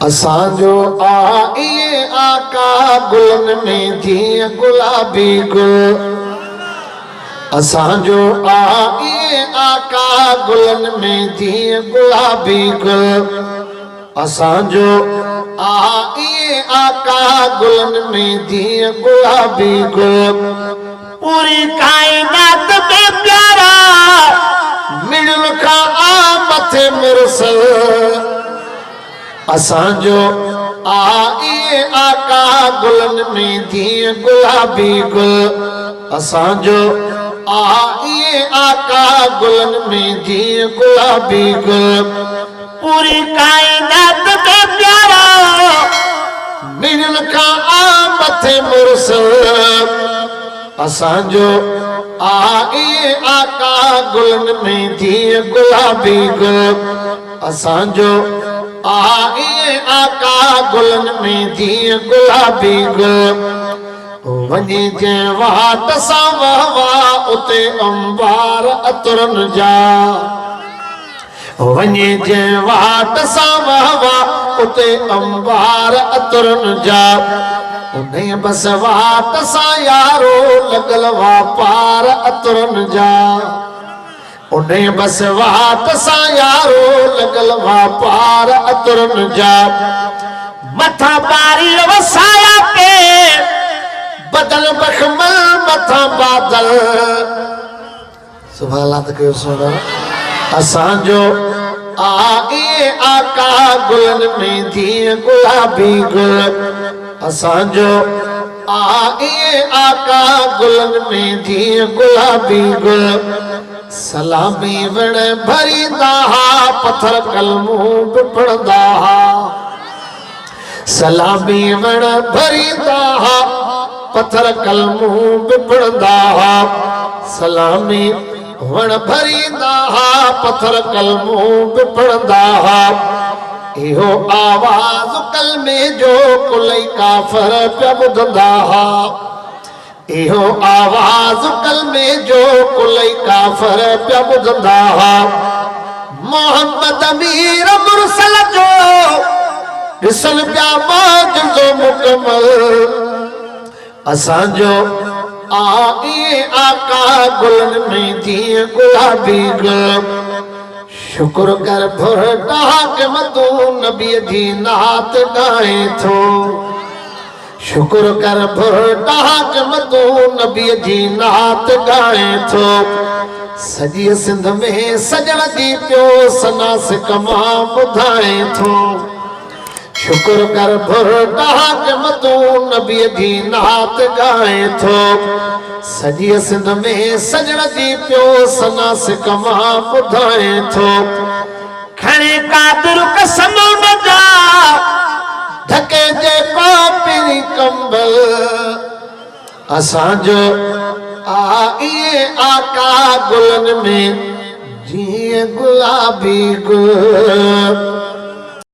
असांजो आइए आका गुलन में जीअं गुलाबी गुल। असांजो आइए आका गुलन में जीअं गुलाबी गुल। असांजो आइए आका गुलन में जीअं गुलाबी गुल। पूरी कायनात में प्यारा मिलल का मथे मुरसल। असांजो आइए आका गुलन में जीअं गुलाबी गुल। असांजो आइए आका गुलन में जीअं गुलाबी गुल। पूरी कायनात में प्यारा मिलल का मथे मुरसल। असांजो आइए आका गुलन में जीअं गुलाबी गुल। असांजो आइए आका गुलन में जीअं गुलाबी गुल। वञे जंहिं वाट सां वहवा उते अंबार अतरनि जा। वञे जंहिं वाट सां वहवा उते अंबार अतरनि जा। उन बस वाट सां यारो लॻल वापार अतरनि जा। उन बस वाट सां यारो लॻल वापार अतरनि जा। मथा बारी वसाया पे बदल बखमल मथा बादल। सुभाणे अल्लाह त कयो सोना। असांजो आइए आका गुलन में जीअं गुलाबी गुल। असांजो आइए आका गुलन में जीअं गुलाबी गुल। सलामी वण भरींदा हा पत्थर कलमूं बि पढ़ंदा हा। सलामी वण भरींदा हा पत्थर कलमूं बि पढ़ंदा हा। सलामी वण भरींदा हा पत्थर कलमूं बि पढ़ंदा हा। इहो आवाज़ कलमे जो कुलई काफ़र पिया ॿुधंदा हा। इहो आवाज़ कलमे जो कुलई काफ़र पिया ॿुधंदा हा। मोहम्मद अमीर मुरसल जो ॾिसनि पिया मौजज़ो मुकमल। असांजो आइए आका गुलन में जीअं गुलाबी गुल। शुक्र कर भुरटा हाकिम तूं नबीअ जी नात ॻाए थो। शुक्र कर भुरटा हाकिम तूं नबीअ जी नात ॻाए थो। सॼी सिंध में सजण जी पियो सनास कमा ॿुधाए थो। शुक्र कर भुरटा हाकिम तूं नबीअ जी नात ॻाए थो। सॼी सिंध में सजण जी पियो सनास कमा ॿुधाए थो। खणे कादिर कसम न जा ढके जेको पिरी कंबल। असांजो आइए आका गुलन में जीअं गुलाबी गुल।